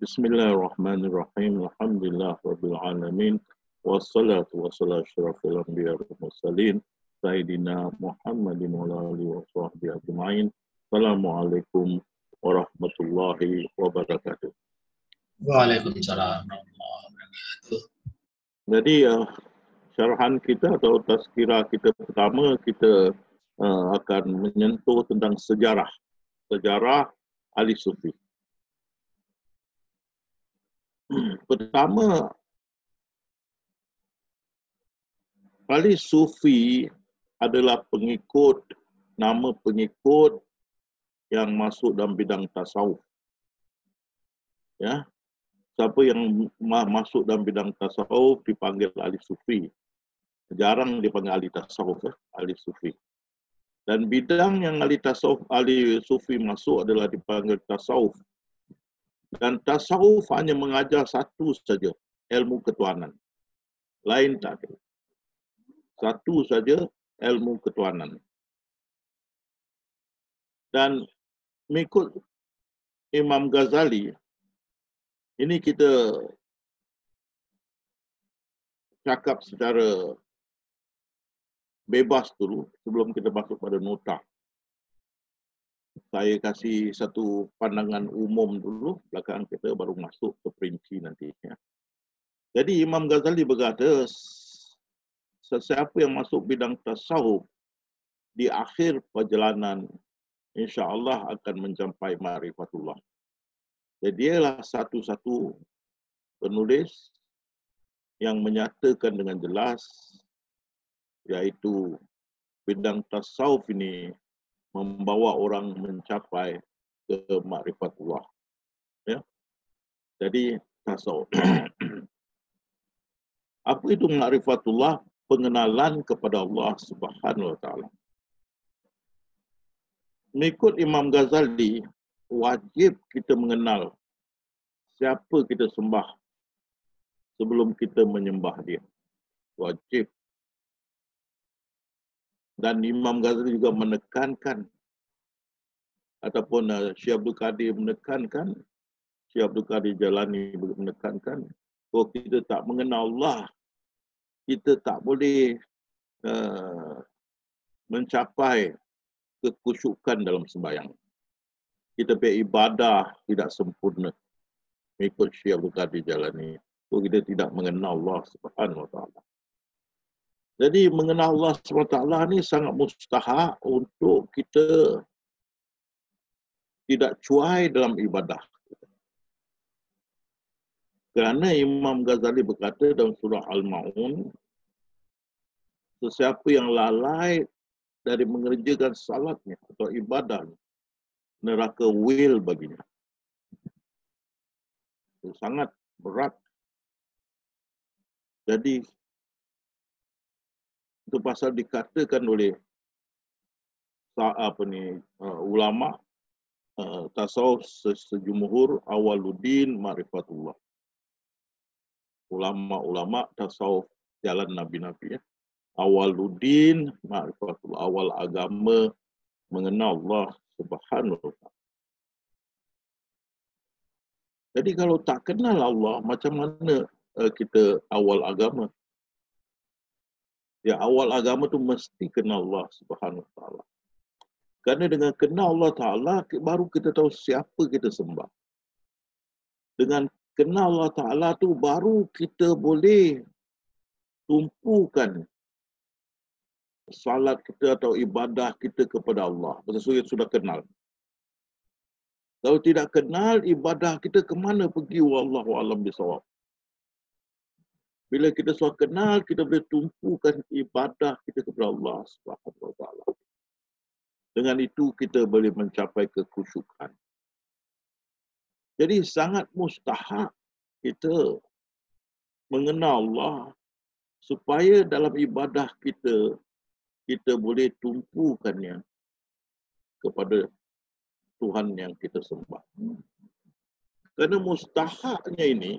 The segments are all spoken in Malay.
Bismillahirrahmanirrahim. Alhamdulillah rabbil alamin. Wassalatu wassalamu asyrafil anbiya wal mursalin sayyidina Muhammadin wa alihi wa sahbihi ajma'in. Assalamualaikum warahmatullahi wabarakatuh. Waalaikumsalam warahmatullahi wabarakatuh. Jadi syarahan kita atau tazkirah kita pertama, kita akan menyentuh tentang sejarah ahli sufi. Pertama, ahli sufi adalah nama pengikut yang masuk dalam bidang tasawuf. Ya, siapa yang masuk dalam bidang tasawuf dipanggil ahli sufi. Jarang dipanggil ahli tasawuf, ahli sufi. Dan bidang yang ahli sufi masuk adalah dipanggil tasawuf. Dan tasawuf hanya mengajar satu saja, ilmu ketuhanan. Lain tak ada. Satu saja, ilmu ketuhanan. Dan mengikut Imam Ghazali, ini kita cakap secara bebas dulu sebelum kita masuk pada nota. Saya kasih satu pandangan umum dulu, belakang kita baru masuk ke perinci nantinya. Jadi Imam Ghazali berkata, sesiapa yang masuk bidang tasawuf di akhir perjalanan, insya-Allah akan mencapai ma'rifatullah. Jadi dialah satu-satu penulis yang menyatakan dengan jelas, yaitu bidang tasawuf ini membawa orang mencapai ke ma'rifatullah. Ya. Jadi tasawuf. Apa itu ma'rifatullah? Pengenalan kepada Allah Subhanahu wa taala. Mengikut Imam Ghazali, wajib kita mengenal siapa kita sembah sebelum kita menyembah dia. Wajib. Dan Imam Ghazali juga menekankan, ataupun Syekh Abdul Qadir menekankan, Syekh Abdul Qadir Jalani menekankan, bahawa kita tak mengenal Allah, kita tak boleh mencapai kekhusyukan dalam sembahyang. Kita punya ibadah tidak sempurna mengikut Syekh Abdul Qadir Jalani. So, kita tidak mengenal Allah Subhanahu wa taala. Jadi mengenal Allah SWT ni sangat mustahak untuk kita tidak cuai dalam ibadah. Kerana Imam Ghazali berkata dalam surah Al-Ma'un, sesiapa yang lalai dari mengerjakan salatnya atau ibadahnya, neraka wil baginya. Itu sangat berat. Jadi itu pasal dikatakan oleh ulama tasawuf sejumhur awaluddin ma'rifatullah. Ulama-ulama tasawuf jalan nabi-nabi, ya. Awaluddin ma'rifatullah, awal agama mengenal Allah Subhanahu wa taala. Jadi kalau tak kenal Allah, macam mana kita awal agama? Ya, awal agama tu mesti kenal Allah Subhanahu wa taala. Kerana dengan kenal Allah Ta'ala, baru kita tahu siapa kita sembah. Dengan kenal Allah Ta'ala tu, baru kita boleh tumpukan salat kita atau ibadah kita kepada Allah. Sebab sudah kenal. Kalau tidak kenal, ibadah kita kemana pergi? Wallahu a'lam bishawab. Bila kita sudah kenal, kita boleh tumpukan ibadah kita kepada Allah Subhanahu wa taala. Dengan itu kita boleh mencapai kekhusyukan. Jadi sangat mustahak kita mengenal Allah supaya dalam ibadah kita, kita boleh tumpukannya kepada Tuhan yang kita sembah. Kerana mustahaknya ini,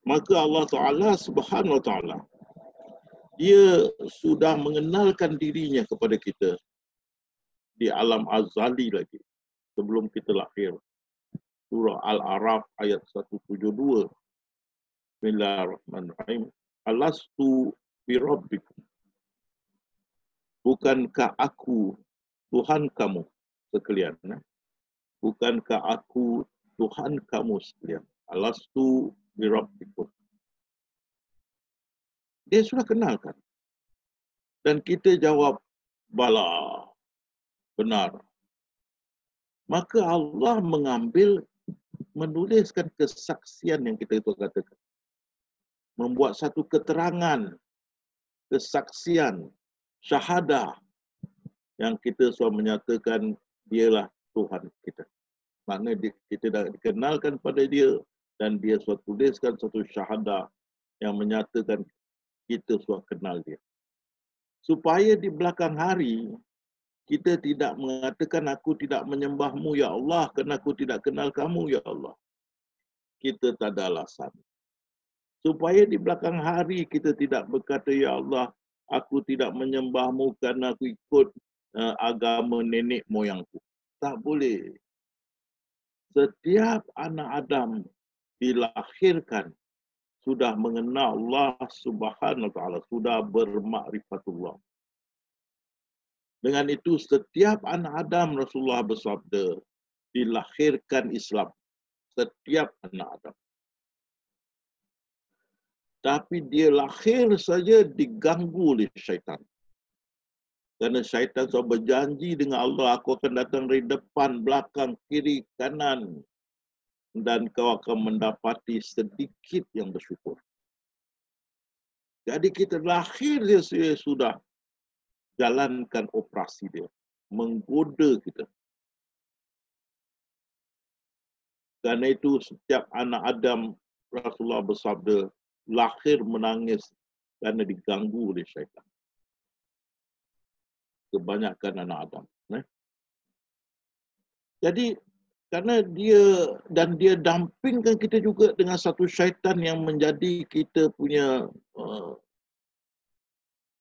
maka Allah Ta'ala Subhanahu wa taala, dia sudah mengenalkan dirinya kepada kita di alam azali lagi, sebelum kita lahir. surah Al-A'raf ayat 172. Bismillahirrahmanirrahim. Alastu bi rabbikum. Bukankah aku Tuhan kamu sekalian? Bukankah aku Tuhan kamu sekalian? Alastu bi rabbikum. Dia sudah kenalkan. Dan kita jawab, bala, benar. Maka Allah menuliskan kesaksian yang kita itu katakan. Membuat satu keterangan, kesaksian, syahadah yang kita selalu menyatakan dialah Tuhan kita. Maknanya kita dah dikenalkan pada dia dan dia sudah tuliskan satu syahadah yang menyatakan kita sudah kenal dia. Supaya di belakang hari kita tidak mengatakan aku tidak menyembahmu ya Allah kerana aku tidak kenal kamu ya Allah. Kita tak ada alasan. Supaya di belakang hari kita tidak berkata ya Allah aku tidak menyembahmu kerana aku ikut agama nenek moyangku. Tak boleh. Setiap anak Adam dilahirkan sudah mengenal Allah Subhanahu wa taala, sudah bermakrifatullah. Dengan itu setiap anak Adam Rasulullah bersabda dilahirkan Islam. Setiap anak Adam. Tapi dia lahir saja diganggu oleh syaitan. Kerana syaitan selalu berjanji dengan Allah, aku akan datang dari depan, belakang, kiri, kanan. Dan kau akan mendapati sedikit yang bersyukur. Jadi kita lahir dia sudah jalankan operasi dia. Menggoda kita. Kerana itu setiap anak Adam Rasulullah bersabda, lahir menangis kerana diganggu oleh syaitan. Kebanyakan anak Adam. Jadi kerana dia dampingkan kita juga dengan satu syaitan yang menjadi kita punya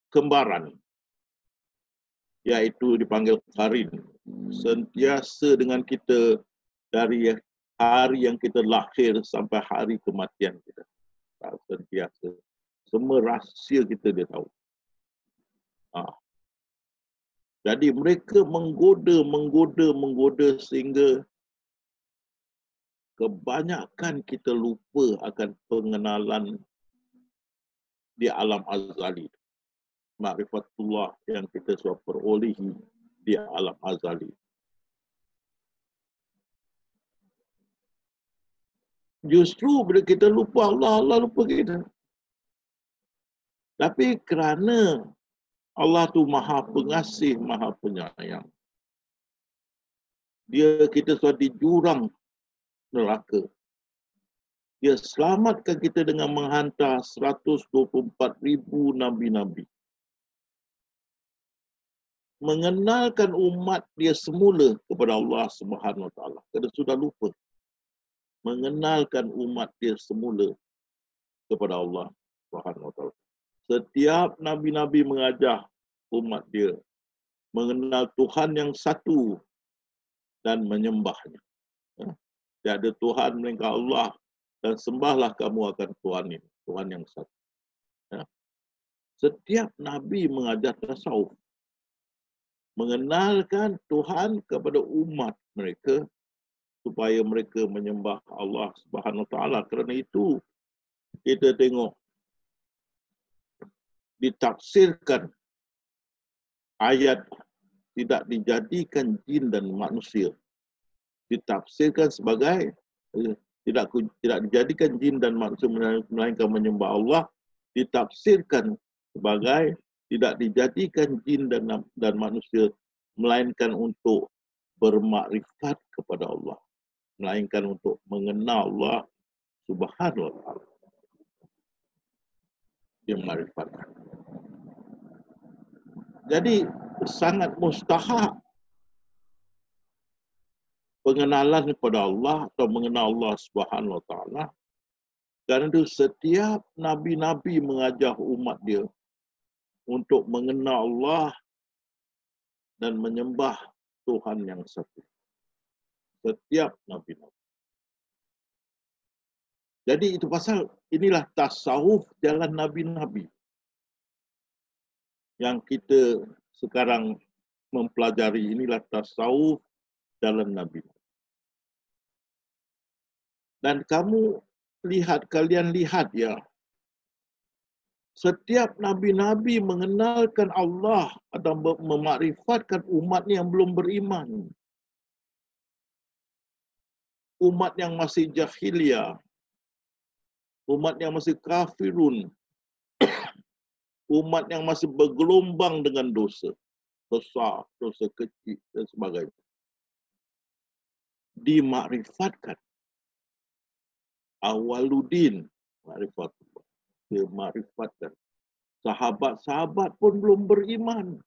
kembaran. Iaitu dipanggil qarin. Sentiasa dengan kita dari hari yang kita lahir sampai hari kematian kita. Sentiasa. Semua rahsia kita dia tahu. Jadi mereka menggoda sehingga kebanyakan kita lupa akan pengenalan di alam azali. Makrifatullah yang kita sudah perolehi di alam azali. Justru bila kita lupa Allah, Allah lupa kita. Tapi kerana Allah tu maha pengasih, maha penyayang. Kita sudah di jurang neraka. Dia selamatkan kita dengan menghantar 124,000 nabi-nabi. Mengenalkan umat dia semula kepada Allah Subhanahu wa taala. Kerana sudah lupa. Mengenalkan umat dia semula kepada Allah Subhanahu wa taala. Setiap nabi-nabi mengajar umat dia mengenal Tuhan yang satu dan menyembahnya. Tiada Tuhan melainkan Allah dan sembahlah kamu akan Tuhan ini, Tuhan yang satu. Setiap nabi mengajar tasawuf, mengenalkan Tuhan kepada umat mereka supaya mereka menyembah Allah Subhanahu wa taala. Kerana itu kita tengok ditafsirkan ayat tidak dijadikan jin dan manusia. Ditafsirkan sebagai tidak dijadikan jin dan manusia melainkan menyembah Allah, ditafsirkan sebagai tidak dijadikan jin dan manusia melainkan untuk bermakrifat kepada Allah, melainkan untuk mengenal Allah Subhanahu wa taala. Dia makrifatkan. Jadi sangat mustahak pengenalan kepada Allah atau mengenal Allah Subhanahu wa taala. Kerana itu setiap nabi-nabi mengajar umat dia untuk mengenal Allah dan menyembah Tuhan yang satu. Setiap nabi-nabi. Jadi itu pasal inilah tasawuf jalan Nabi-Nabi yang kita sekarang mempelajari, inilah tasawuf jalan Nabi. Dan kalian lihat ya, setiap Nabi-Nabi mengenalkan Allah atau memakrifatkan umatnya yang belum beriman. Umat yang masih jahiliyah, umat yang masih kafirun, umat yang masih bergelombang dengan dosa besar, dosa kecil dan sebagainya. Dimakrifatkan. Awaluddin, makrifatullah. Dia makrifatkan. Sahabat-sahabat pun belum beriman.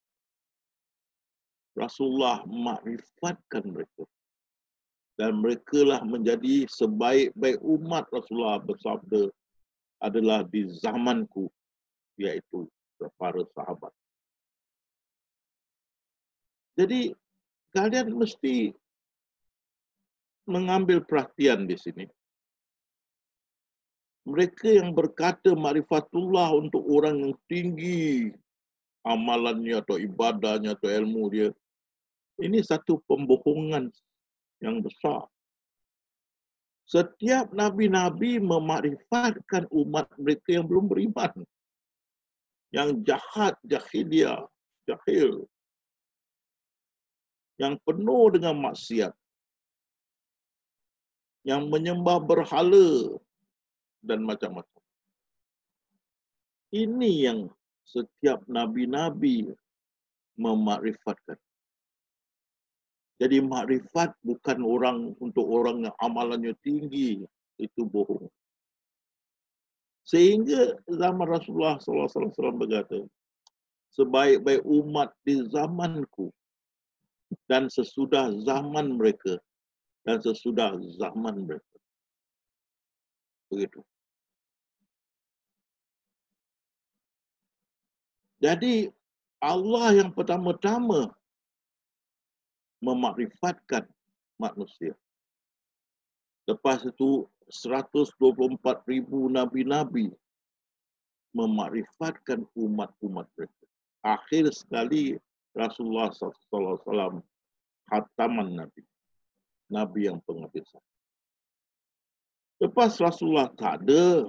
Rasulullah makrifatkan mereka. Dan merekalah menjadi sebaik-baik umat. Rasulullah bersabda adalah di zamanku, iaitu para sahabat. Jadi kalian mesti mengambil perhatian di sini. Mereka yang berkata makrifatullah untuk orang yang tinggi amalannya atau ibadahnya atau ilmu dia, ini satu pembohongan yang besar. Setiap nabi-nabi memakrifatkan umat mereka yang belum beriman, yang jahat, jahiliyah, jahil, yang penuh dengan maksiat, yang menyembah berhala dan macam-macam. Ini yang setiap nabi-nabi memakrifatkan. Jadi makrifat bukan untuk orang yang amalannya tinggi, itu bohong. Sehingga zaman Rasulullah SAW berkata, sebaik-baik umat di zamanku dan sesudah zaman mereka dan sesudah zaman mereka. Begitu. Jadi Allah yang pertama-tama memakrifatkan manusia. Lepas itu 124,000 nabi-nabi memakrifatkan umat-umat mereka. Akhir sekali Rasulullah SAW khataman Nabi. Nabi yang penghabisan. Lepas Rasulullah tak ada,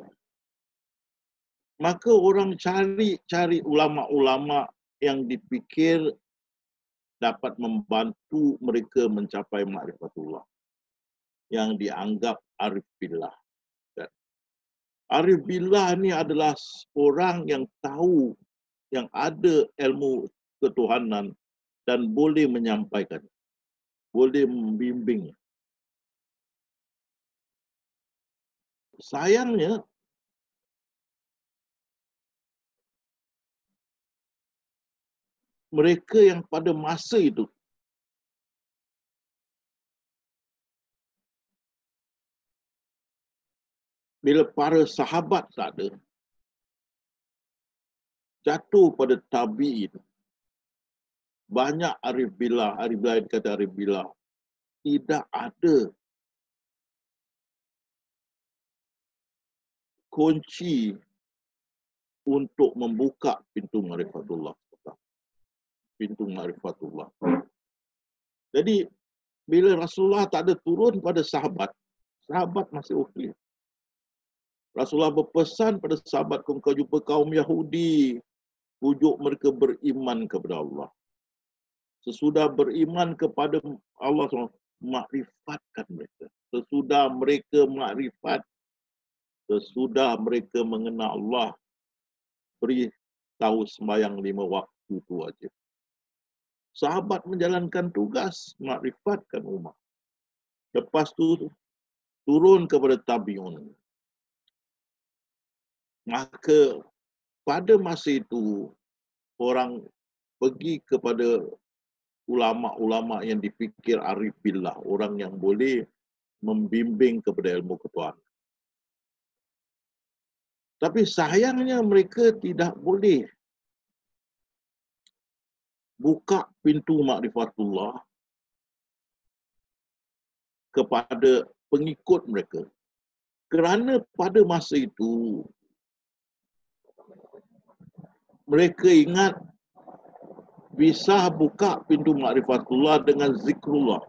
maka orang cari ulama-ulama yang dipikir dapat membantu mereka mencapai makrifatullah. Yang dianggap arif billah. Arif billah ni adalah orang yang tahu, yang ada ilmu ketuhanan dan boleh menyampaikan, boleh membimbing. Sayangnya, mereka yang pada masa itu bila para sahabat tak ada, jatuh pada tabi'in. Banyak arif billah kata arif billah, tidak ada kunci untuk membuka pintu ma'rifatullah. Pintu ma'rifatullah. Jadi, bila Rasulullah tak ada turun pada sahabat masih okey. Rasulullah berpesan pada sahabat, kau jumpa kaum Yahudi, pujuk mereka beriman kepada Allah. Sesudah beriman kepada Allah, makrifatkan mereka. Sesudah mereka makrifat, sesudah mereka mengenal Allah, beri tahu sembahyang 5 waktu itu wajib. Sahabat menjalankan tugas makrifatkan umat. Lepas tu turun kepada tabi'un. Maka pada masa itu orang pergi kepada ulama-ulama yang dipikir arif billah, orang yang boleh membimbing kepada ilmu ketuhanan. Tapi sayangnya mereka tidak boleh buka pintu makrifatullah kepada pengikut mereka. Kerana pada masa itu, mereka ingat bisa buka pintu ma'rifatullah dengan zikrullah.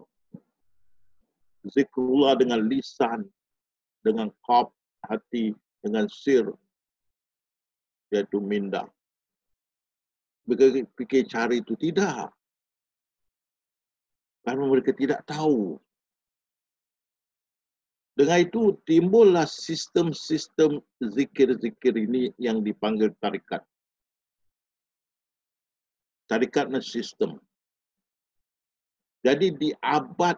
Zikrullah dengan lisan, dengan qalb, hati, dengan sir, iaitu minda. Mereka fikir cara itu tidak. Karena mereka tidak tahu. Dengan itu timbullah sistem-sistem zikir-zikir ini yang dipanggil tarikat. Tarikatnya sistem. Jadi di abad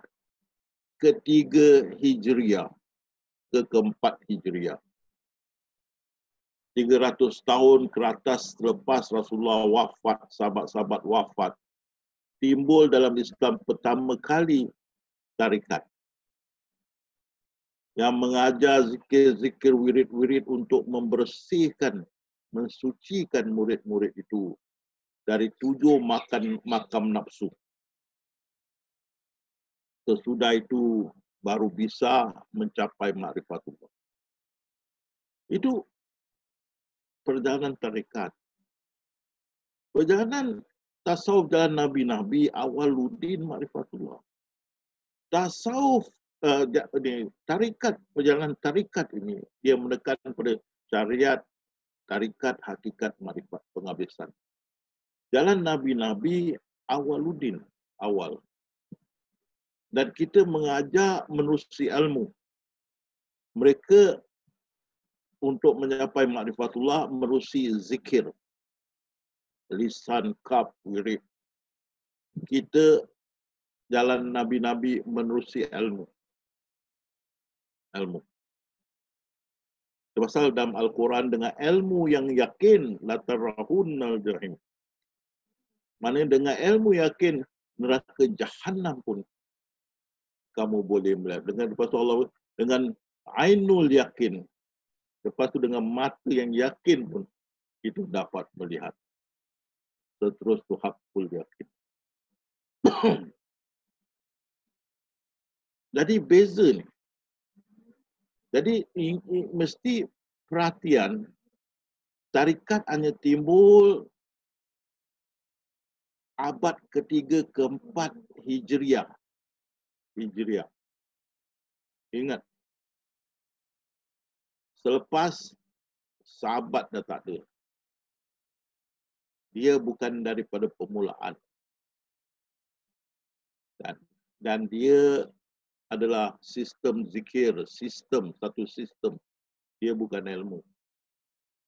ketiga Hijriah ke keempat Hijriah, 300 tahun ke atas selepas Rasulullah wafat, sahabat-sahabat wafat, timbul dalam Islam pertama kali tarikat yang mengajar zikir-zikir wirid-wirid untuk membersihkan, mensucikan murid-murid itu dari 7 makam nafsu. Sesudah itu baru bisa mencapai ma'rifatullah. Itu perjalanan tarikat. Perjalanan tasawuf jalan Nabi-Nabi awaluddin ma'rifatullah. Tasawuf tarikat, perjalanan tarikat ini dia menekan pada syariat, tarikat, hakikat, ma'rifat, penghabisan. Jalan Nabi-Nabi awaluddin, awal. Dan kita mengajar menerusi ilmu. Mereka untuk mencapai ma'rifatullah menerusi zikir, lisan, qalb, wirid. Kita jalan Nabi-Nabi menerusi ilmu. Pasal dalam Al-Quran dengan ilmu yang yakin, latarahunnal jahim. Maksudnya dengan ilmu yakin, neraka Jahannam pun kamu boleh melihat. Dengan lepas tu Allah, dengan ainul yakin. Lepas tu dengan mata yang yakin pun, itu dapat melihat. Terus tu hakul yakin. Jadi beza ni. Jadi mesti perhatian, tarikat hanya timbul abad ketiga keempat Hijriah. Ingat, selepas sahabat dah tak ada. Dia bukan daripada permulaan. Dan dia adalah sistem zikir, satu sistem. Dia bukan ilmu.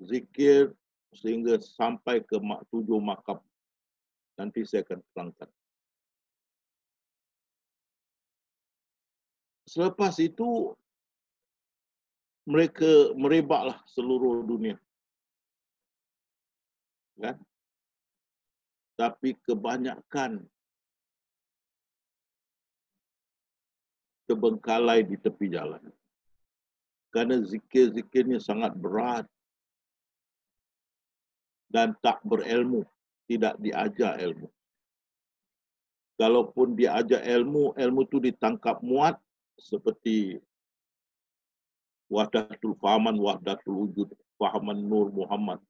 Zikir sehingga sampai ke 7 makam. Nanti saya akan terangkan. Selepas itu, mereka merebaklah seluruh dunia. Kan? Tapi kebanyakan terbengkalai di tepi jalan. Kerana zikir-zikirnya sangat berat dan tak berilmu, tidak diajar ilmu. Kalaupun diajar ilmu, ilmu itu ditangkap muat seperti wahdatul fahaman, wahdatul wujud, fahaman nur Muhammad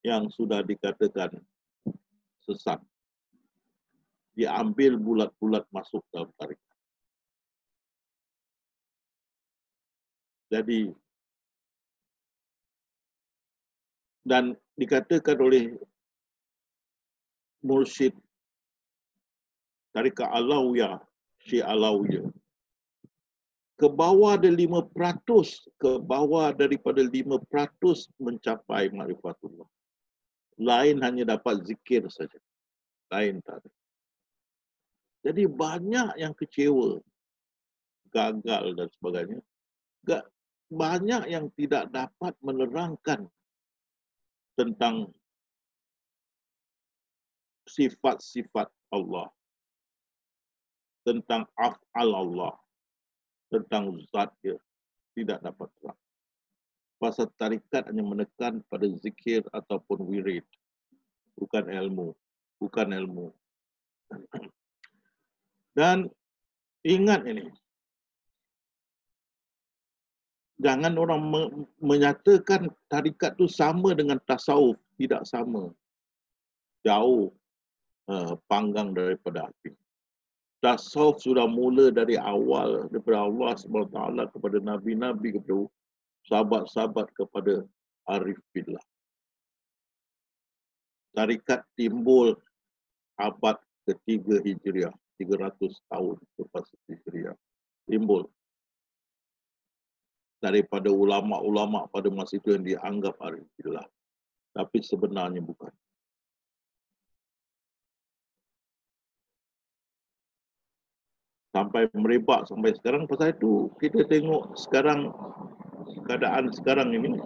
yang sudah dikatakan sesat. Diambil bulat-bulat masuk dalam tarikat. Jadi, dan dikatakan oleh mursyid tarikat Alawiyah, Syekh Alawiyah, ke bawah ada 5%, ke bawah daripada 5% mencapai ma'rifatullah. Lain hanya dapat zikir saja. Lain tak ada. Jadi banyak yang kecewa, gagal dan sebagainya. Banyak yang tidak dapat menerangkan tentang sifat-sifat Allah, tentang af'al Allah, tentang zat dia, tidak dapat terang. Pasal tarikat hanya menekan pada zikir ataupun wirid, bukan ilmu. Dan ingat ini, Jangan orang menyatakan tarikat tu sama dengan tasawuf. Tidak sama. Jauh panggang daripada api. Tasawuf sudah mula dari awal, daripada Allah SWT kepada Nabi-Nabi, kepada sahabat-sahabat, kepada Arif Billah. Tarikat timbul abad ketiga Hijriah, 300 tahun lepas Hijriah. Timbul daripada ulama-ulama pada masa itu yang dianggap Arif Billah. Tapi sebenarnya bukan. Sampai merebak sampai sekarang. Pasal itu kita tengok sekarang, keadaan sekarang ini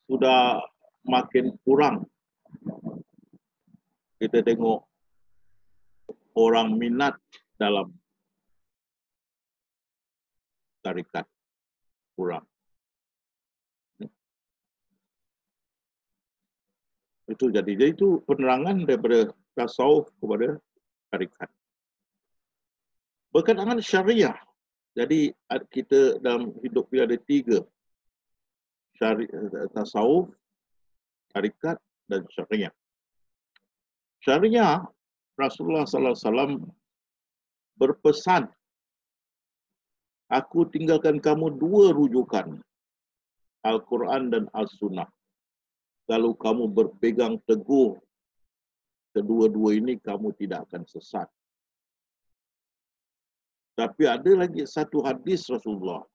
sudah makin kurang. Kita tengok orang minat dalam tarikat kurang. Itu jadi itu penerangan daripada tasawuf kepada tarikat. Berkaitan syariah. Jadi kita dalam hidup kita ada 3. Tasawuf, tarikat dan syariah. Syariah, Rasulullah SAW berpesan, aku tinggalkan kamu 2 rujukan, Al-Quran dan As-Sunnah. Kalau kamu berpegang teguh kedua-dua ini, kamu tidak akan sesat. Tapi ada lagi satu hadis Rasulullah.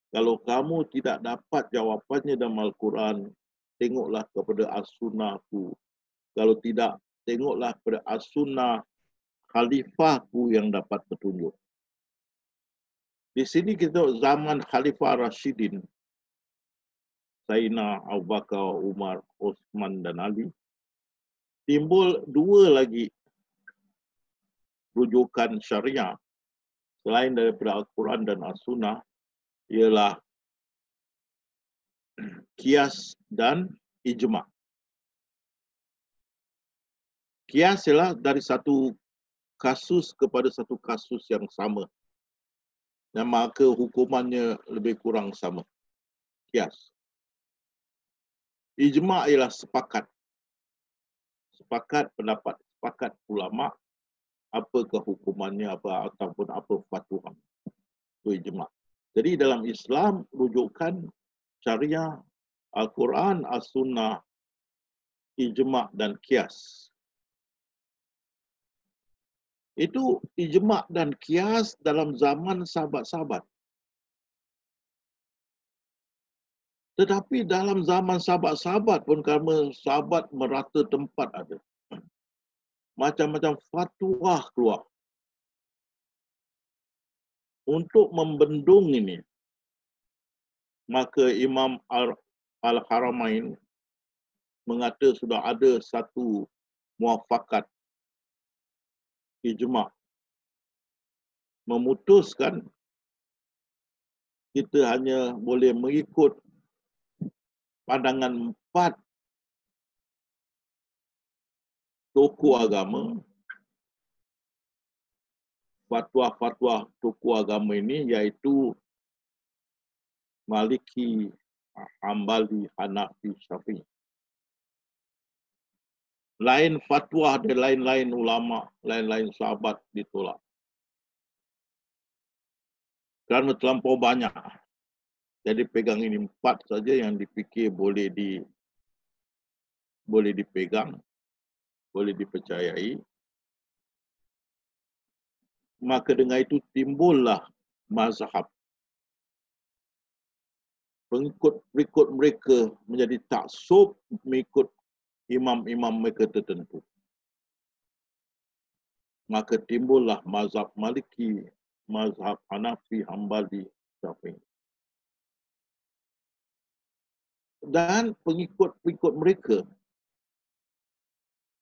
Kalau kamu tidak dapat jawapannya dalam Al-Quran, tengoklah kepada As-Sunnahku. Kalau tidak, tengoklah kepada As-Sunnah khalifahku yang dapat petunjuk. Di sini kita zaman Khalifah Rashidin, Sayyidina Abu Bakar, Umar, Uthman dan Ali, timbul 2 lagi rujukan syariah selain daripada Al-Quran dan As-Sunnah, ialah qiyas dan ijma'. Qiyas ialah dari satu kasus kepada satu kasus yang sama, dan maka hukumannya lebih kurang sama. Qiyas. Ijma' ialah sepakat. Sepakat pendapat, sepakat ulama' apakah hukumannya, apa ataupun apa fatwa. Itu ijma'. Jadi dalam Islam rujukan syariah, Al-Quran, As-Sunnah, ijma' dan qiyas. Itu ijma' dan qiyas dalam zaman sahabat-sahabat. Tetapi dalam zaman sahabat-sahabat pun, kerana sahabat merata tempat ada, macam-macam fatwa keluar. Untuk membendung ini, maka Imam Al-Haramain mengata sudah ada satu muafakat ijma', memutuskan kita hanya boleh mengikut pandangan 4 tokoh agama. Fatwa-fatwa tokoh agama ini iaitu Maliki, Hambali, Hanafi, Syafi'i. Lain fatwa dan lain-lain ulama, lain-lain sahabat ditolak. Kerana terlampau banyak. Jadi pegang ini 4 saja yang dipikir boleh dipegang, boleh dipercayai. Maka dengan itu timbullah mazhab. Pengikut-pengikut mereka menjadi taksub mengikut imam-imam mereka tertentu. Maka timbullah mazhab Maliki, mazhab Hanafi, Hambali, Syafi'i. Dan pengikut-pengikut mereka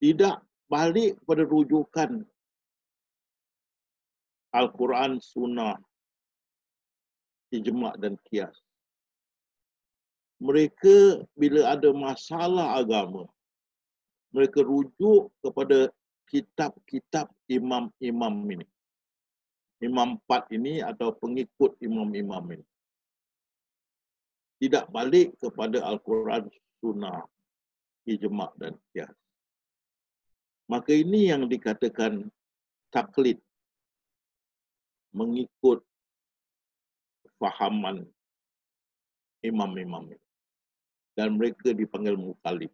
tidak balik pada rujukan Al-Quran, Sunnah, ijma' dan qiyas. Mereka bila ada masalah agama, mereka rujuk kepada kitab-kitab imam-imam ini. Imam 4 ini atau pengikut imam-imam ini. tidak balik kepada Al-Quran, Sunnah, Ijma' dan Qiyas. Maka ini yang dikatakan taklid, mengikut fahaman imam-imam. Dan mereka dipanggil mukallid.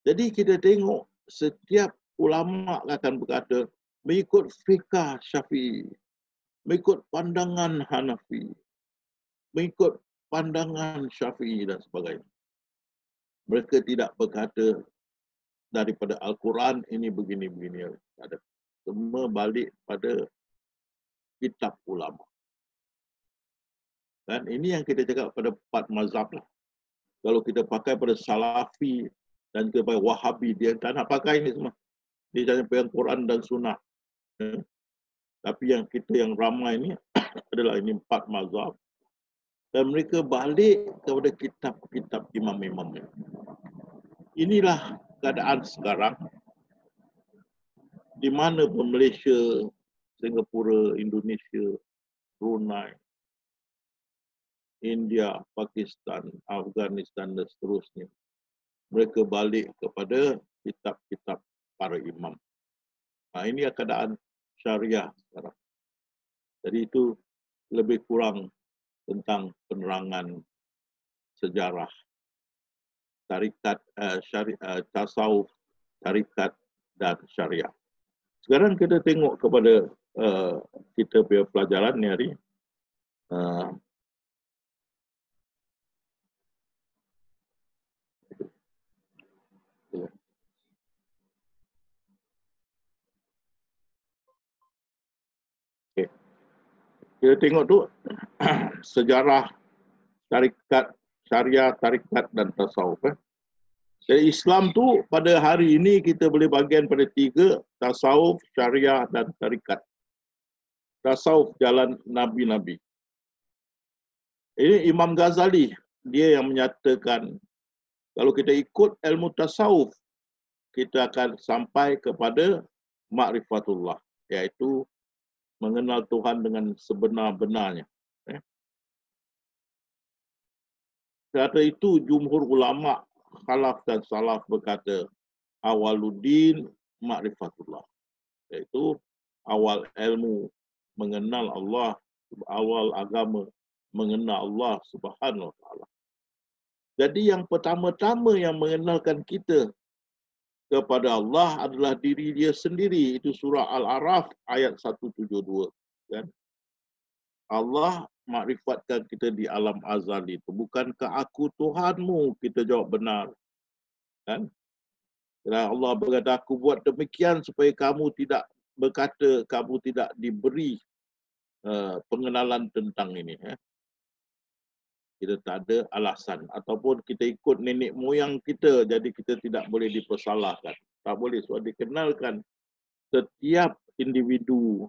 Jadi kita tengok setiap ulama akan berkata mengikut fiqh Syafi'i, mengikut pandangan Hanafi, mengikut pandangan Syafi'i dan sebagainya. Mereka tidak berkata daripada Al-Quran ini begini-begini. Ada. Semua balik pada kitab ulama. Dan ini yang kita cakap pada 4 mazhab lah. Kalau kita pakai pada Salafi dan kita pakai Wahabi, dia tak nak pakai ini semua. Dia hanya pegang Quran dan Sunnah. Tapi yang kita yang ramai ini adalah ini 4 mazhab. Dan mereka balik kepada kitab-kitab imam-imam. Inilah keadaan sekarang di mana pun Malaysia, Singapura, Indonesia, Brunei, India, Pakistan, Afghanistan dan seterusnya. Mereka balik kepada kitab-kitab para imam. Nah, ini keadaan syariah sekarang. Jadi itu lebih kurang tentang penerangan sejarah tarikat, tasawuf, tarikat dan syariah. Sekarang kita tengok kepada kita punya pelajaran ni hari. Okay. Kita tengok tu sejarah tarikat syariah, tarikat dan tasawuf. Jadi Islam tu pada hari ini kita boleh bahagian pada 3, tasawuf, syariah dan tarikat. Tasawuf jalan Nabi-Nabi. Ini Imam Ghazali, dia yang menyatakan kalau kita ikut ilmu tasawuf, kita akan sampai kepada ma'rifatullah, iaitu mengenal Tuhan dengan sebenar-benarnya. Kata itu jumhur ulama khalaf dan salaf berkata awaluddin ma'rifatullah, iaitu awal ilmu mengenal Allah, awal agama mengenal Allah Subhanahu wa taala. Jadi yang pertama-tama yang mengenalkan kita kepada Allah adalah diri dia sendiri. Itu surah Al-A'raf ayat 172, kan? Allah makrifatkan kita di alam azali itu. Bukankah aku Tuhanmu? Kita jawab benar. Kan? Dan Allah berkata, aku buat demikian supaya kamu tidak berkata, kamu tidak diberi pengenalan tentang ini. Kita tak ada alasan. Ataupun kita ikut nenek moyang kita, jadi kita tidak boleh dipersalahkan. Tak boleh, sebab dikenalkan setiap individu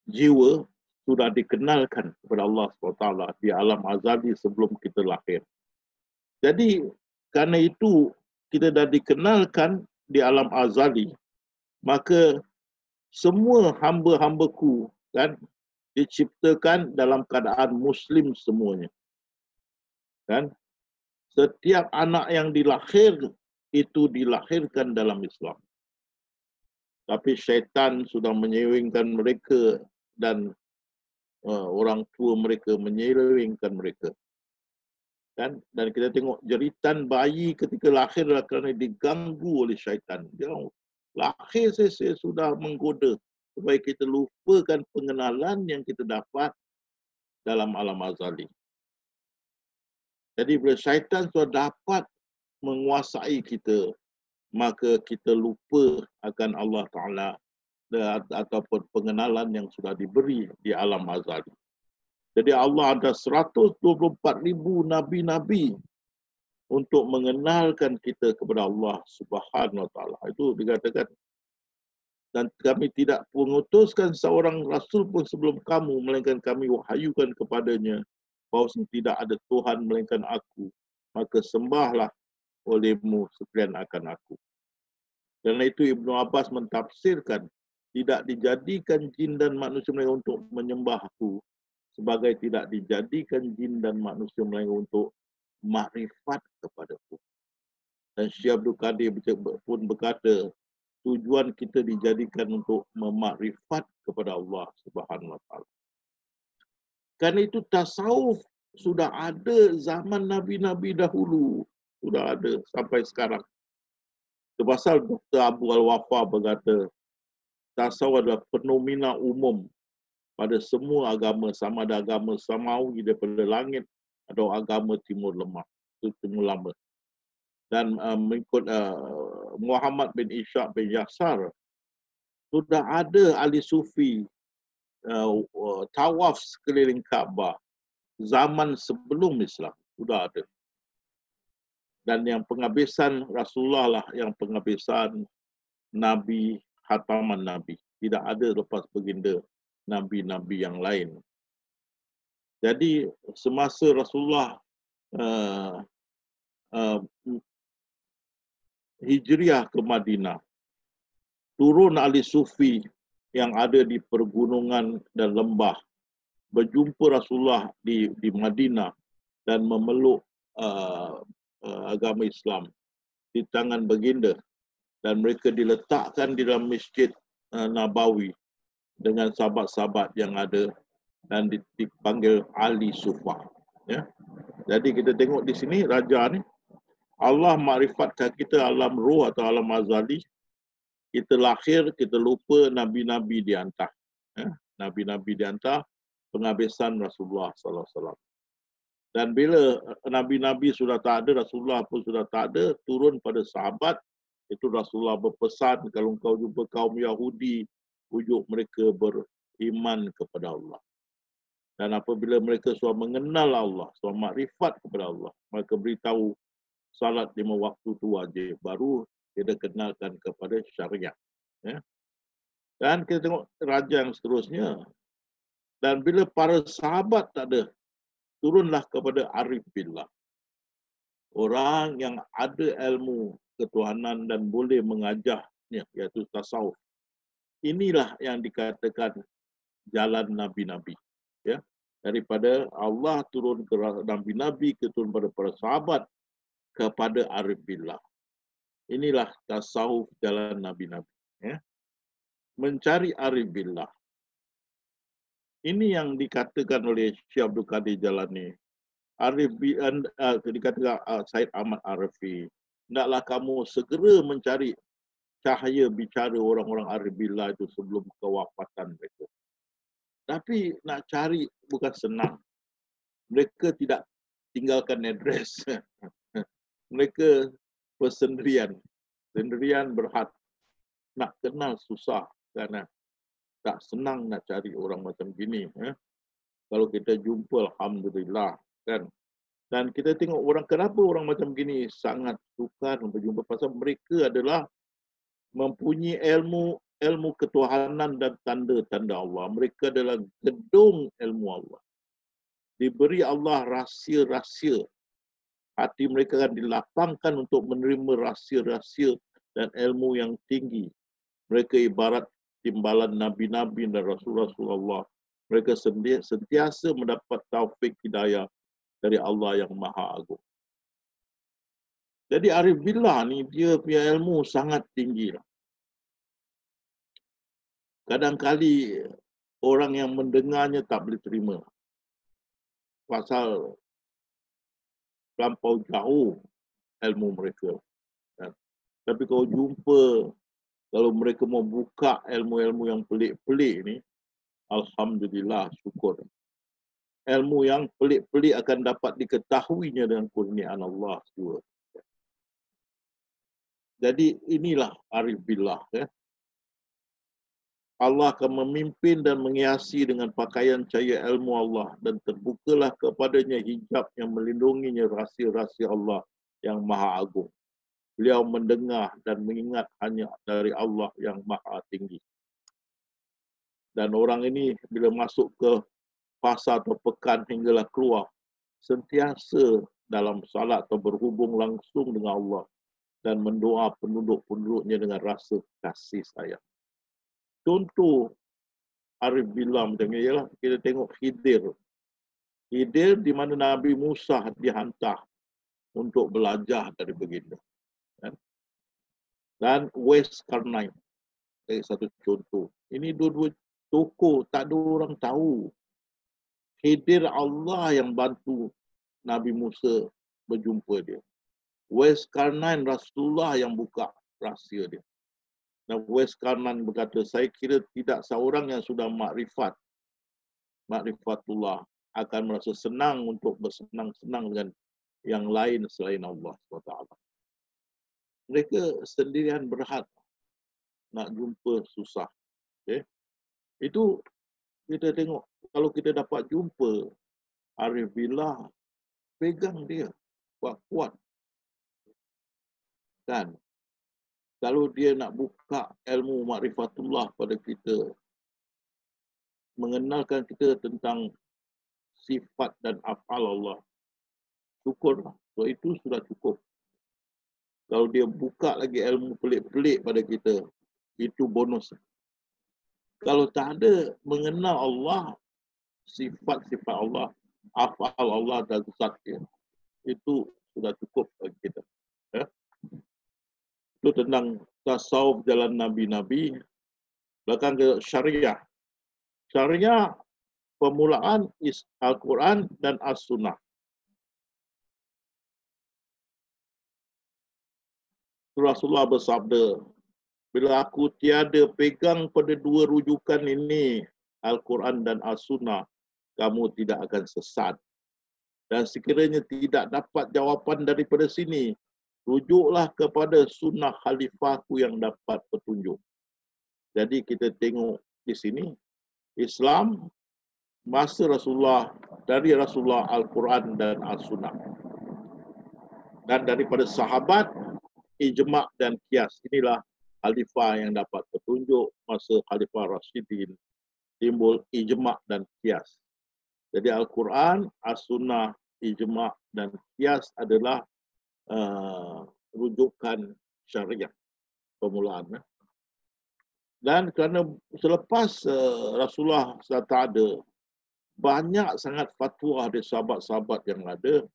jiwa sudah dikenalkan kepada Allah SWT di alam azali sebelum kita lahir. Jadi kerana itu kita dah dikenalkan di alam azali, maka semua hamba-hambaku kan diciptakan dalam keadaan muslim semuanya. Kan? Setiap anak yang dilahir itu dilahirkan dalam Islam. Tapi syaitan sudah menyelewengkan mereka dan orang tua mereka menyelewengkan mereka. Kan? Dan kita tengok jeritan bayi ketika lahir adalah kerana diganggu oleh syaitan. Dia lahir saya sudah menggoda supaya kita lupakan pengenalan yang kita dapat dalam alam azali. Jadi bila syaitan sudah dapat menguasai kita, maka kita lupa akan Allah Ta'ala ataupun pengenalan yang sudah diberi di alam azali. Jadi Allah ada 124,000 nabi-nabi untuk mengenalkan kita kepada Allah Subhanahu Wa Ta'ala. Itu dikatakan, dan kami tidak mengutuskan seorang rasul pun sebelum kamu, melainkan kami wahyukan kepadanya bahawa tidak ada Tuhan melainkan aku, maka sembahlah olehmu sekalian akan aku. Kerana itu Ibnu Abbas mentafsirkan tidak dijadikan jin dan manusia mereka untuk menyembahku, sebagai tidak dijadikan jin dan manusia mereka untuk makrifat kepadaku. Dan Syekh Abdul Qadir pun berkata, tujuan kita dijadikan untuk memakrifat kepada Allah Subhanahu Wa Taala. Kerana itu tasawuf sudah ada zaman Nabi-Nabi dahulu. Sudah ada sampai sekarang. Pasal Dr. Abu Al-Wafa berkata, tasawuf adalah fenomena umum pada semua agama, sama ada agama samawi daripada langit atau agama Timur Lemah, Timur Lama. Dan mengikut Muhammad bin Ishaq bin Yasar, sudah ada ahli sufi tawaf sekeliling Kaabah zaman sebelum Islam, sudah ada. Dan yang penghabisan Rasulullah lah yang penghabisan Nabi, khataman Nabi. Tidak ada lepas baginda Nabi-Nabi yang lain. Jadi semasa Rasulullah hijriah ke Madinah, turun ahli sufi yang ada di pergunungan dan lembah, berjumpa Rasulullah di Madinah dan memeluk agama Islam di tangan baginda, dan mereka diletakkan di dalam Masjid Nabawi dengan sahabat-sahabat yang ada dan dipanggil Ali Sufah. Ya. Jadi kita tengok di sini raja ni, Allah makrifatkan kita alam roh atau alam azali. Kita lahir, kita lupa Nabi-Nabi dihantar. Ya. Nabi-Nabi dihantar, penghabisan Rasulullah SAW. Dan bila Nabi-Nabi sudah tak ada, Rasulullah pun sudah tak ada, turun pada sahabat, itu Rasulullah berpesan, kalau kau jumpa kaum Yahudi, ujuk mereka beriman kepada Allah. Dan apabila mereka sudah mengenal Allah, sudah makrifat kepada Allah, mereka beritahu salat 5 waktu itu wajib, baru kita kenalkan kepada syariat. Ya. Dan kita tengok raja yang seterusnya. Dan bila para sahabat tak ada, turunlah kepada arif billah. Orang yang ada ilmu ketuhanan dan boleh mengajarnya, iaitu tasawuf. Inilah yang dikatakan jalan Nabi-Nabi. Ya. Daripada Allah turun ke Nabi-Nabi, turun pada para sahabat, kepada arif billah. Inilah tasawuf jalan Nabi-Nabi. Ya. Mencari arif billah. Ini yang dikatakan oleh Syekh Abdul Qadir Jalani. Arif dikatakan Said Ahmad Arifi. Hendaklah kamu segera mencari cahaya bicara orang-orang arif billah itu sebelum kewafatan mereka. Tapi nak cari bukan senang. Mereka tidak tinggalkan adres. Mereka bersendirian. Sendirian berhad. Nak kenal susah kerana tak senang nak cari orang macam gini. Kalau kita jumpa, alhamdulillah, kan. Dan kita tengok orang, kenapa orang macam gini sangat sukar berjumpa, pasal mereka adalah mempunyai ilmu ketuhanan dan tanda-tanda Allah. Mereka adalah gedung ilmu Allah. Diberi Allah rahsia-rahsia. Hati mereka akan dilapangkan untuk menerima rahsia-rahsia dan ilmu yang tinggi. Mereka ibarat timbalan Nabi-Nabi dan Rasulullah. Mereka sentiasa mendapat taufik hidayah dari Allah yang Maha Agung. Jadi arif billah ni dia punya ilmu sangat tinggi. Kadang-kali orang yang mendengarnya tak boleh terima. Pasal terlampau jauh ilmu mereka. Tapi kalau jumpa, kalau mereka mau buka ilmu-ilmu yang pelik-pelik ni, alhamdulillah, syukur. Ilmu yang pelik-pelik akan dapat diketahuinya dengan kurniaan Allah juga. Jadi inilah arif billah. Ya. Allah akan memimpin dan menghiasi dengan pakaian cahaya ilmu Allah, dan terbukalah kepadanya hijab yang melindunginya rahsia-rahsia Allah yang Maha Agung. Beliau mendengar dan mengingat hanya dari Allah yang Maha Tinggi. Dan orang ini bila masuk ke pasar atau pekan hinggalah keluar, sentiasa dalam salat atau berhubung langsung dengan Allah dan mendoa penduduk-penduduknya dengan rasa kasih sayang. contoh Arif Billah macam ni ialah kita tengok Khidir. Khidir di mana Nabi Musa dihantar untuk belajar dari baginda. Dan West Karnai, satu contoh. Ini dua-dua tokoh, tak ada orang tahu. Khidir Allah yang bantu Nabi Musa berjumpa dia. West Karnai Rasulullah yang buka rahsia dia. Dan West Karnan berkata, saya kira tidak seorang yang sudah makrifatullah akan merasa senang untuk bersenang-senang dengan yang lain selain Allah SWT. Mereka sendirian berat, nak jumpa susah. Okay? Itu kita tengok, kalau kita dapat jumpa Arif Billah, pegang dia, kuat-kuat. Kan? Kalau dia nak buka ilmu makrifatullah pada kita, mengenalkan kita tentang sifat dan af'al Allah, syukurlah. So itu sudah cukup. Kalau dia buka lagi ilmu pelik-pelik pada kita, itu bonus. Kalau tak ada mengenal Allah, sifat-sifat Allah, af'al Allah dan zat dia, itu sudah cukup bagi kita. Ya? Itu tentang tasawuf jalan Nabi-Nabi. Belakang ke syariah. Syariah permulaan Al-Quran dan As-Sunnah. Rasulullah bersabda, bila aku tiada pegang pada dua rujukan ini, Al-Quran dan As-Sunnah, kamu tidak akan sesat. Dan sekiranya tidak dapat jawapan daripada sini, rujuklah kepada sunnah khalifahku yang dapat petunjuk. Jadi kita tengok di sini, Islam masa Rasulullah, dari Rasulullah Al-Quran dan As-Sunnah. Dan daripada sahabat, ijma' dan qiyas. Inilah khalifah yang dapat petunjuk. Masa Khalifah Rashidin, timbul ijma' dan qiyas. Jadi Al-Quran, As-Sunnah, ijma' dan qiyas adalah rujukan syariah permulaan. Dan kerana selepas Rasulullah sudah tak ada, banyak sangat fatwa dari sahabat-sahabat yang ada,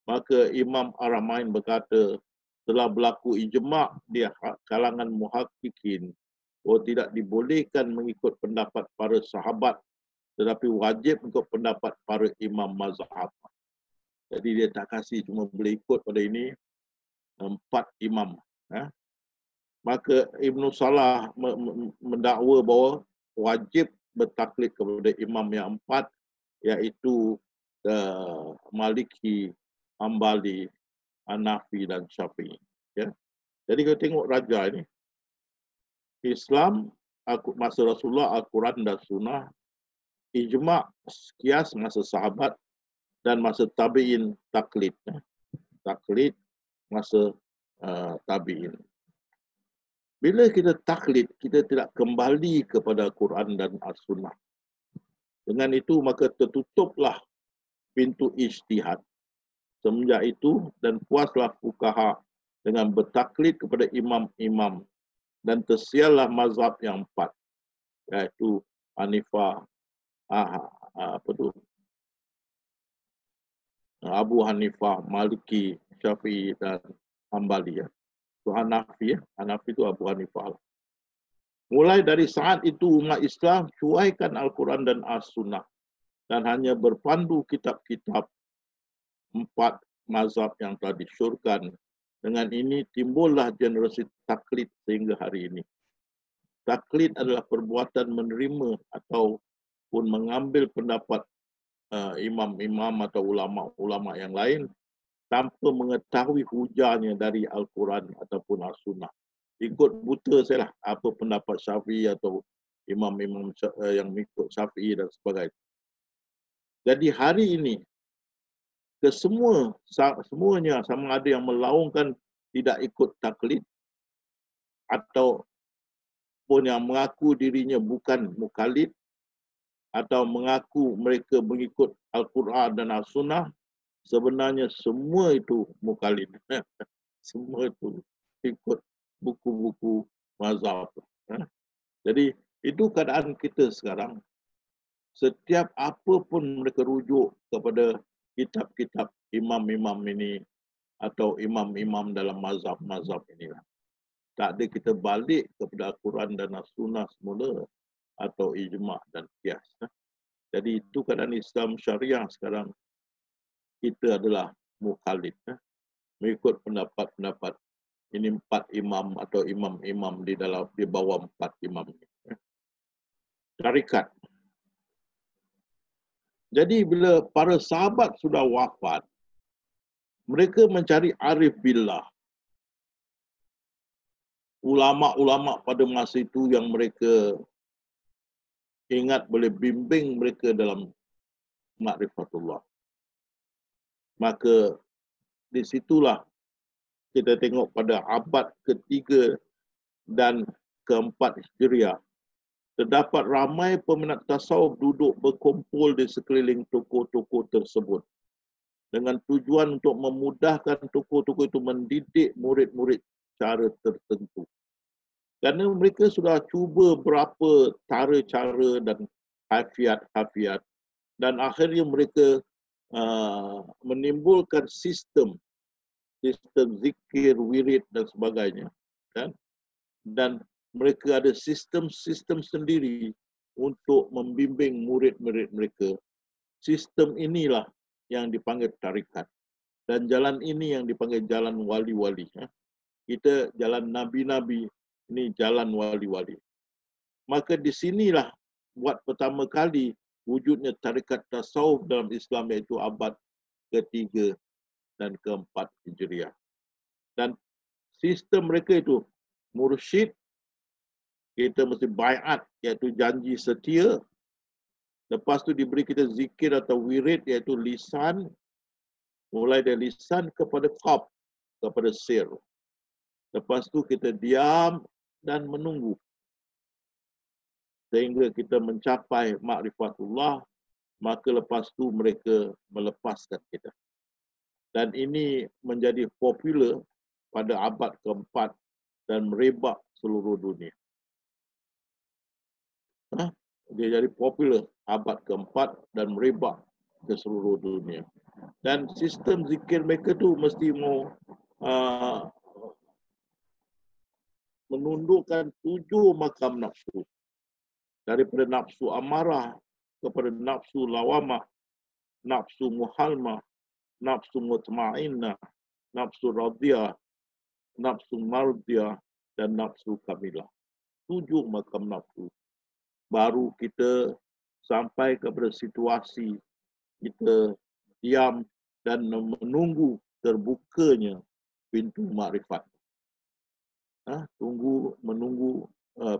maka Imam Ar-Rahmain berkata, telah berlaku ijma' di kalangan muhaqqiqin bahawa tidak dibolehkan mengikut pendapat para sahabat, tetapi wajib mengikut pendapat para imam mazhab. Jadi dia tak kasih cuma boleh ikut pada ini 4 imam. Maka Ibnu Salah mendakwa bahawa wajib bertaklid kepada imam yang 4, iaitu Maliki, Hambali, Hanafi dan Syafi'i. Ya. Jadi kita tengok raja ini, Islam masa Rasulullah, Al-Quran dan Sunnah, ijma' qiyas masa sahabat, dan masa tabi'in taklid. Taklid masa tabi'in. Bila kita taklid, kita tidak kembali kepada Al-Quran dan As-Sunnah. Dengan itu maka tertutuplah pintu ijtihad. Semenjak itu dan puaslah fuqaha dengan bertaklid kepada imam-imam, dan tersiallah mazhab yang 4, iaitu Hanifah, Abu Hanifah, Maliki, Syafi'i dan Hambali. Itu Hanafi. Hanafi itu Abu Hanifah. Mulai dari saat itu umat Islam cuaikan Al-Quran dan As-Sunnah dan hanya berpandu kitab-kitab 4 mazhab yang telah disyurkan. Dengan ini timbullah generasi taklid sehingga hari ini. Taklid adalah perbuatan menerima ataupun mengambil pendapat imam-imam atau ulama-ulama yang lain tanpa mengetahui hujahnya dari Al-Quran ataupun As-Sunnah. Ikut buta sajalah apa pendapat Syafi'i atau imam-imam yang mengikut Syafi'i dan sebagainya. Jadi hari ini semuanya sama ada yang melaungkan tidak ikut taklid ataupun yang mengaku dirinya bukan mukallid atau mengaku mereka mengikut Al-Quran dan As-Sunnah, sebenarnya semua itu mukallid. Semua itu ikut buku-buku mazhab. Jadi Itu keadaan kita sekarang. Setiap apa pun mereka rujuk kepada kitab-kitab imam-imam ini atau imam-imam dalam mazhab-mazhab inilah. Tak ada kita balik kepada Al-Quran dan As-Sunnah semula atau ijma' dan qiyas. Jadi itu keadaan Islam syariah sekarang. Kita adalah mukhalif. Mengikut pendapat-pendapat ini 4 imam atau imam-imam di bawah 4 imam ini. Tarikat. Jadi bila para sahabat sudah wafat, mereka mencari arif billah. Ulama-ulama pada masa itu yang mereka ingat boleh bimbing mereka dalam ma'rifatullah. Maka disitulah kita tengok pada abad ketiga dan keempat Hijriah, terdapat ramai peminat tasawuf duduk berkumpul di sekeliling toko-toko tersebut dengan tujuan untuk memudahkan toko-toko itu mendidik murid-murid cara tertentu. Kerana mereka sudah cuba berapa cara-cara dan hafiat-hafiat dan akhirnya mereka menimbulkan sistem zikir, wirid dan sebagainya, kan? Dan mereka ada sistem-sistem sendiri untuk membimbing murid-murid mereka. Sistem inilah yang dipanggil tarikat. Dan jalan ini yang dipanggil jalan wali-wali. Kita jalan nabi-nabi, ini jalan wali-wali. Maka di sinilah buat pertama kali wujudnya tarikat tasawuf dalam Islam, iaitu abad ketiga dan keempat Hijriah. Dan sistem mereka itu mursyid, kita mesti baiat, iaitu janji setia. Lepas tu diberi kita zikir atau wirid, iaitu lisan, mulai dari lisan kepada qalb, kepada sir. Lepas tu kita diam dan menunggu sehingga kita mencapai ma'rifatullah, maka lepas tu mereka melepaskan kita. Dan ini menjadi popular pada abad keempat dan merebak seluruh dunia. Dia jadi popular abad keempat dan merebak ke seluruh dunia. Dan sistem zikir mereka tu mesti mau menundukkan 7 makam nafsu. Daripada nafsu amarah kepada nafsu lawamah, nafsu muhalmah, nafsu mutmainnah, nafsu radiyah, nafsu mardiyah, dan nafsu kamilah. 7 makam nafsu. Baru kita sampai kepada situasi kita diam dan menunggu terbukanya pintu makrifat. Menunggu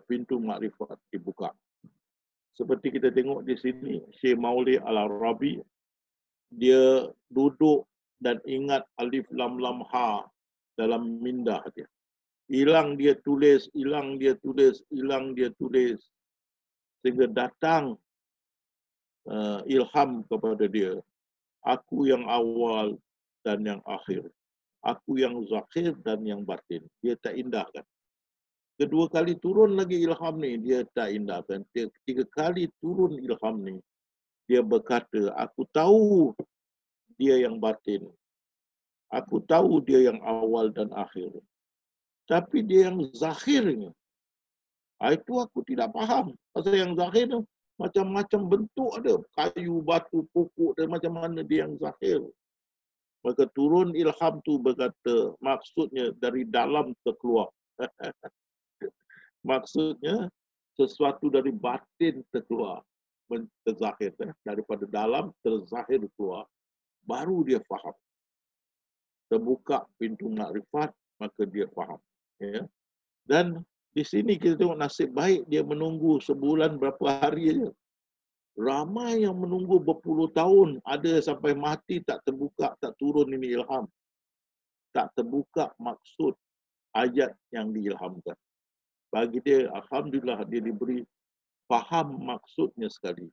pintu makrifat dibuka. Seperti kita tengok di sini, Syekh Maulid Al-Arabi, dia duduk dan ingat alif lam lam ha dalam mindah dia. Hilang dia tulis, hilang dia tulis, hilang dia tulis. Sehingga datang ilham kepada dia. Aku yang awal dan yang akhir. Aku yang zahir dan yang batin. Dia tak indahkan. Kedua kali turun lagi ilham ni, dia tak indahkan. Ketiga kali turun ilham ni, dia berkata, aku tahu dia yang batin. Aku tahu dia yang awal dan akhir. Tapi dia yang zahir ni, itu aku tidak faham. Pasal yang zahir tu, macam-macam bentuk ada. Kayu, batu, pokok dan macam mana dia yang zahir. Maka turun ilham tu berkata, maksudnya dari dalam terkeluar. Maksudnya sesuatu dari batin terkeluar. Terzahir. Daripada dalam terzahir keluar. Baru dia faham. Terbuka pintu makrifat, maka dia faham. Ya. Dan di sini kita tengok nasib baik dia menunggu sebulan berapa hari saja. Ramai yang menunggu berpuluh tahun, ada sampai mati tak terbuka, tak turun ini ilham. Tak terbuka maksud ayat yang diilhamkan. Bagi dia, alhamdulillah dia diberi faham maksudnya sekali.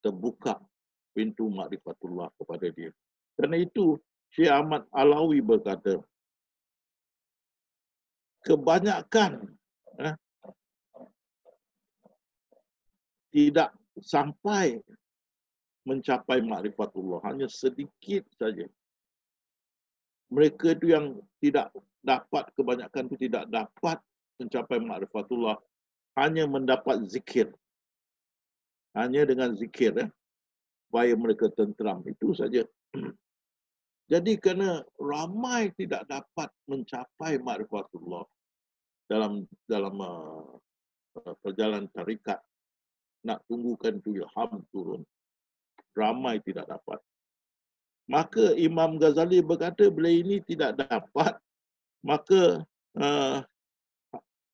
Terbuka pintu makrifatullah kepada dia. Kerana itu, Syekh Ahmad Alawi berkata, kebanyakan tidak sampai mencapai ma'rifatullah, hanya sedikit saja. Mereka itu yang tidak dapat, kebanyakan itu tidak dapat mencapai ma'rifatullah, hanya mendapat zikir. Hanya dengan zikir, supaya mereka tenteram. Itu saja. Jadi kerana ramai tidak dapat mencapai ma'rifatullah dalam perjalanan tarikat, nak tunggukan tu ilham turun. Ramai tidak dapat. Maka Imam Ghazali berkata bila ini tidak dapat, maka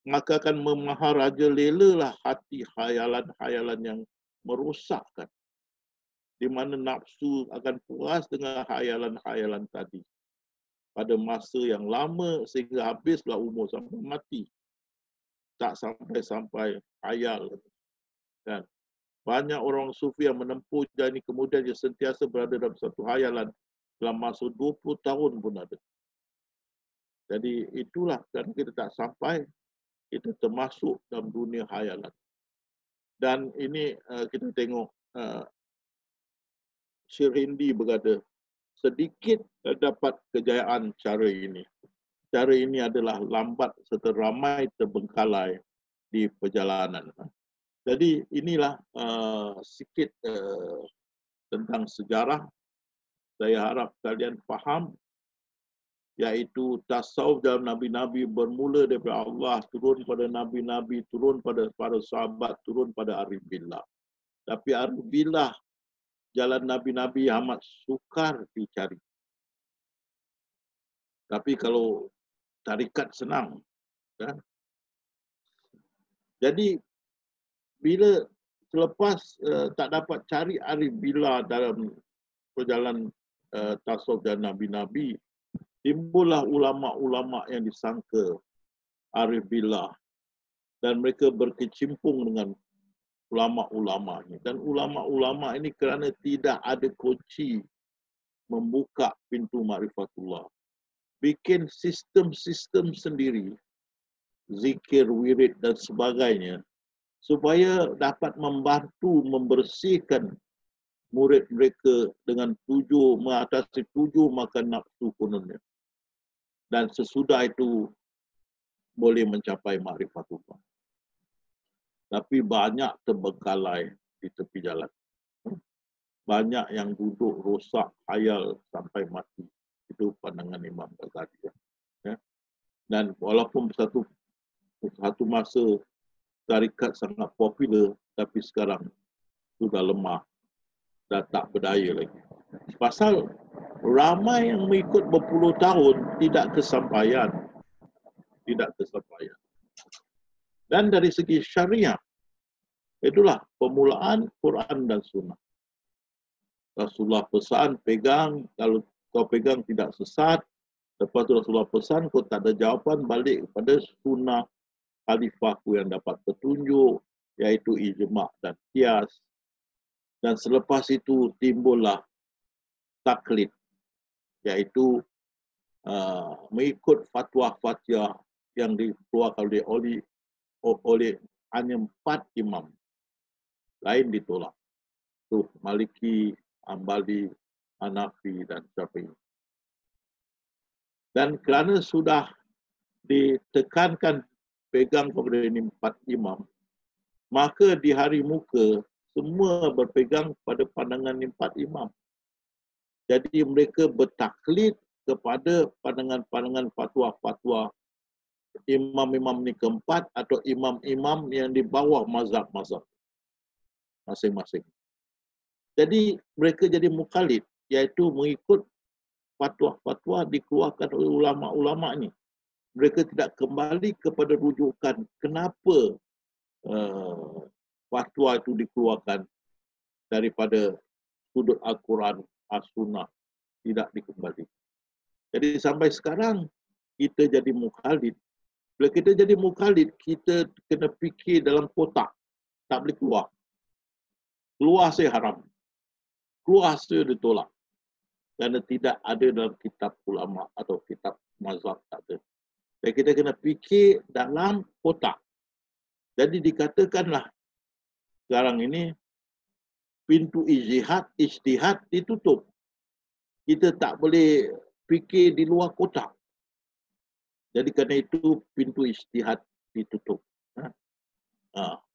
akan memaharajalelalah hati hayalan-hayalan yang merosakkan, di mana nafsu akan puas dengan hayalan-hayalan tadi pada masa yang lama sehingga habislah umur sampai mati. Tak sampai hayal. Kan? Banyak orang sufi yang menempuh jalan ini kemudian dia sentiasa berada dalam satu hayalan dalam masa 20 tahun pun ada. Jadi itulah kan kita tak sampai, kita termasuk dalam dunia hayalan. Dan ini kita tengok Syirindi berkata, sedikit dapat kejayaan cara ini. Cara ini adalah lambat serta ramai terbengkalai di perjalanan. Jadi inilah sikit tentang sejarah. Saya harap kalian faham, iaitu tasawuf dalam Nabi-Nabi bermula daripada Allah, turun pada Nabi-Nabi, turun pada para sahabat, turun pada arif billah. Tapi arif billah, jalan Nabi-Nabi amat sukar dicari. Tapi kalau tarikat senang. Kan? Jadi, bila selepas tak dapat cari arif billah dalam perjalanan tasawuf dan Nabi-Nabi, timbullah ulama-ulama yang disangka arif billah dan mereka berkecimpung dengan ulama-ulama ini. Dan ulama-ulama ini kerana tidak ada kunci membuka pintu ma'rifatullah, bikin sistem-sistem sendiri, zikir, wirid dan sebagainya, supaya dapat membantu membersihkan murid mereka dengan mengatasi 7 makan nafsu kononnya. Dan sesudah itu boleh mencapai ma'rifatullah. Tapi banyak terbengkalai di tepi jalan. Banyak yang duduk rosak hayal sampai mati. Itu pandangan Imam Ghazali. Ya. Dan walaupun satu masa tarikat sangat popular, tapi sekarang sudah lemah dan tak berdaya lagi. Pasal ramai yang mengikut berpuluh tahun tidak kesampaian. Dan dari segi syariah, itulah permulaan Quran dan Sunnah. Rasulullah pesan, pegang, kalau kau pegang tidak sesat. Lepas tu Rasulullah pesan, kau tak ada jawapan, balik kepada Sunnah khalifahku yang dapat petunjuk, iaitu ijma' dan qiyas. Dan selepas itu timbullah taklid, iaitu mengikut fatwa-fatwa yang dikeluarkan oleh hanya 4 imam. Lain ditolak. Tuh, Maliki, Hambali, Hanafi dan Syafi'i. Dan kerana sudah ditekankan pegang kepada ini 4 imam, maka di hari muka semua berpegang pada pandangan 4 imam. Jadi mereka bertaklid kepada pandangan-pandangan fatwa-fatwa imam-imam ni keempat atau imam-imam yang di bawah mazhab-mazhab masing-masing. Jadi mereka jadi mukallid, iaitu mengikut fatwa-fatwa dikeluarkan oleh ulama-ulama ni. Mereka tidak kembali kepada rujukan kenapa fatwa itu dikeluarkan daripada sudut Al-Quran, As-Sunnah, tidak dikembali. Jadi sampai sekarang kita jadi mukallid. Bila kita jadi mukallid, kita kena fikir dalam kotak. Tak boleh keluar. Keluar saya haram. Keluar saya ditolak. Kerana tidak ada dalam kitab ulama atau kitab mazhab, tak ada. Dan kita kena fikir dalam kotak. Jadi dikatakanlah sekarang ini pintu ijtihad ditutup. Kita tak boleh fikir di luar kotak. Jadi kerana itu pintu ijtihad ditutup.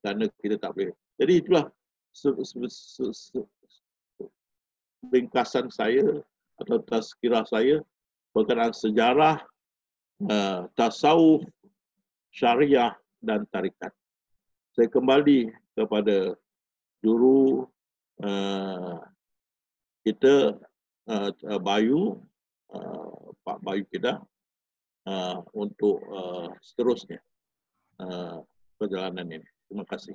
Kerana kita tak boleh. Jadi itulah ringkasan saya atau tazkirah saya berkenaan sejarah tasawuf, syariah dan tarikat. Saya kembali kepada juru kita Bayu, Pak Bayu Kedah, untuk seterusnya perjalanan ini. Terima kasih.